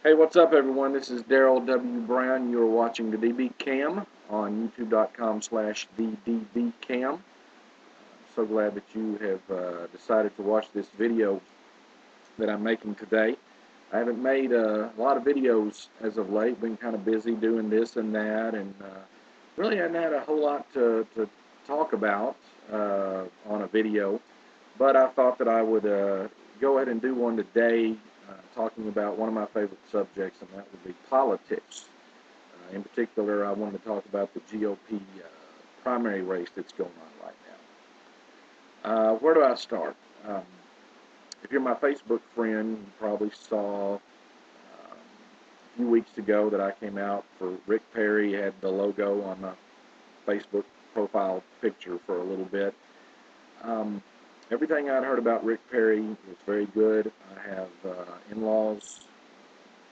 Hey, what's up, everyone? This is Daryl W. Brown. You're watching the DB Cam on youtube.com/the DB Cam. So glad that you have decided to watch this video that I'm making today. I haven't made a lot of videos as of late. Been kind of busy doing this and that, and really hadn't had a whole lot to talk about on a video. But I thought that I would go ahead and do one today, talking about one of my favorite subjects, and that would be politics. In particular, I wanted to talk about the GOP primary race that's going on right now. Where do I start? If you're my Facebook friend, you probably saw a few weeks ago that I came out for Rick Perry, had the logo on my Facebook profile picture for a little bit. Um, Everything I'd heard about Rick Perry was very good. I have in-laws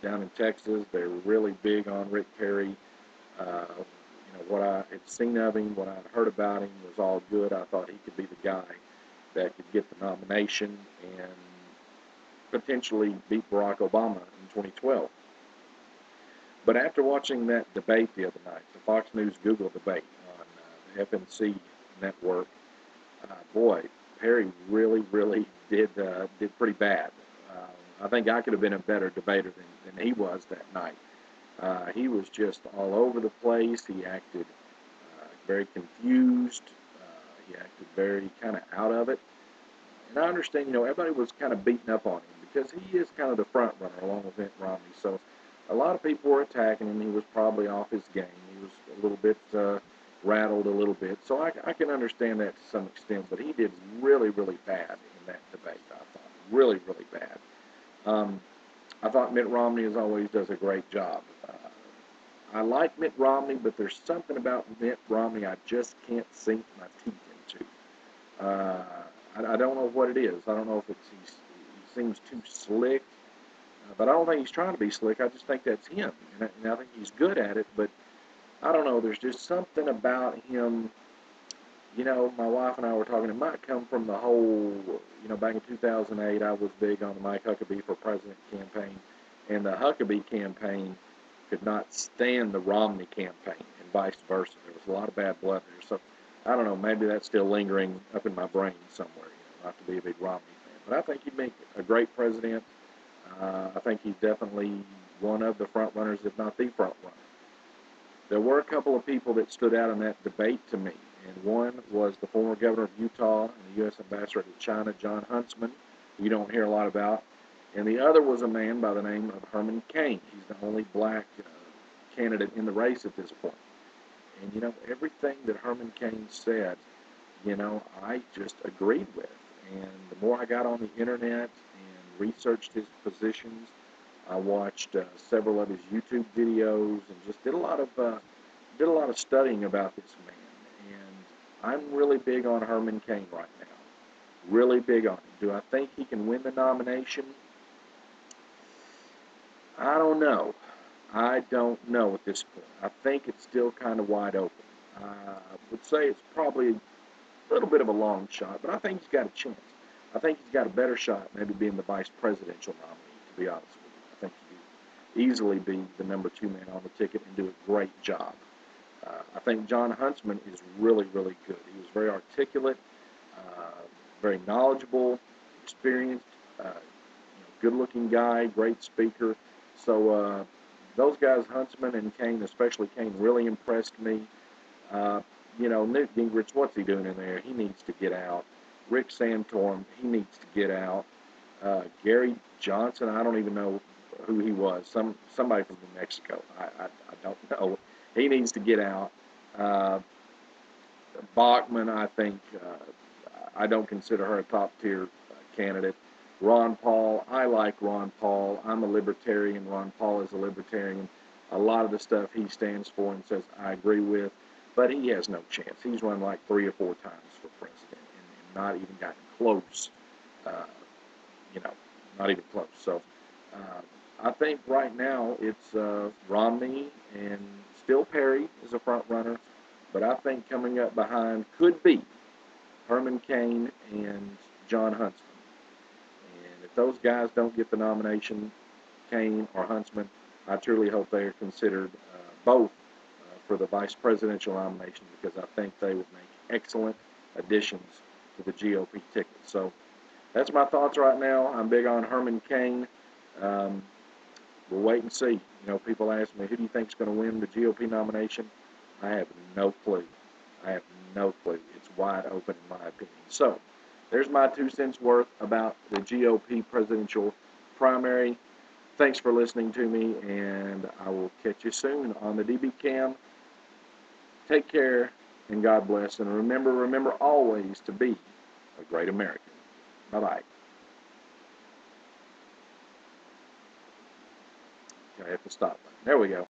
down in Texas. They're really big on Rick Perry. What I had seen of him, what I'd heard about him was all good. I thought he could be the guy that could get the nomination and potentially beat Barack Obama in 2012. But after watching that debate the other night, the Fox News Google debate on the FNC network, boy, Perry really did pretty bad. I think I could have been a better debater than he was that night. He was just all over the place. He acted very confused. He acted very kind of out of it. And I understand, everybody was kind of beating up on him because he is kind of the front runner along with Mitt Romney. So a lot of people were attacking him. He was probably off his game. He was a little bit rattled a little bit. So I can understand that to some extent. But he did really bad in that debate, I thought. Really bad. I thought Mitt Romney, as always, does a great job. I like Mitt Romney, but there's something about Mitt Romney I just can't sink my teeth into. Uh, I don't know what it is. I don't know if he seems too slick, but I don't think he's trying to be slick. I just think that's him, and I think he's good at it. But I don't know. There's just something about him. My wife and I were talking. It might come from the whole. Back in 2008, I was big on the Mike Huckabee for President campaign, and the Huckabee campaign could not stand the Romney campaign, and vice versa. There was a lot of bad blood there. So I don't know. Maybe that's still lingering up in my brain somewhere. Not to be a big Romney fan, but I think he'd make a great president. I think he's definitely one of the front runners, if not the front runner. There were a couple of people that stood out in that debate to me, and one was the former governor of Utah and the U.S. ambassador to China, Jon Huntsman, who you don't hear a lot about, and the other was a man by the name of Herman Cain. He's the only black candidate in the race at this point. And everything that Herman Cain said, I just agreed with. And the more I got on the internet and researched his positions, I watched several of his YouTube videos and just did a lot of studying about this man. And I'm really big on Herman Cain right now. Really big on him. Do I think he can win the nomination? I don't know. I don't know at this point. I think it's still kind of wide open. I would say it's probably a little bit of a long shot, but I think he's got a chance. I think he's got a better shot maybe being the vice presidential nominee, to be honest with you. I think he could easily be the number 2 man on the ticket and do a great job. I think Jon Huntsman is really good. He was very articulate, very knowledgeable, experienced, good-looking guy, great speaker. So those guys, Huntsman and Cain, especially Cain, really impressed me. Uh, Newt Gingrich, what's he doing in there? He needs to get out. Rick Santorum, he needs to get out. Gary Johnson, I don't even know who he was. Somebody from New Mexico. I don't know. He needs to get out. Uh, Bachman, I think, I don't consider her a top tier candidate. Ron Paul, I like Ron Paul. I'm a libertarian. Ron Paul is a libertarian. A lot of the stuff he stands for and says I agree with, but he has no chance. He's run like 3 or 4 times for president and not even gotten close. Uh, you know, not even close. So I think right now it's Romney and still Perry is a front runner, but I think coming up behind could be Herman Cain and Jon Huntsman. And if those guys don't get the nomination, Kaine or Huntsman, I truly hope they are considered both for the vice presidential nomination, because I think they would make excellent additions to the GOP ticket. So that's my thoughts right now. I'm big on Herman Cain. We'll wait and see. People ask me, who do you think is going to win the GOP nomination? I have no clue. I have no clue. It's wide open in my opinion. So there's my 2 cents worth about the GOP presidential primary. Thanks for listening to me, and I will catch you soon on the DB Cam. Take care, and God bless. And remember always to be a great American. Bye-bye. I have to stop. There we go.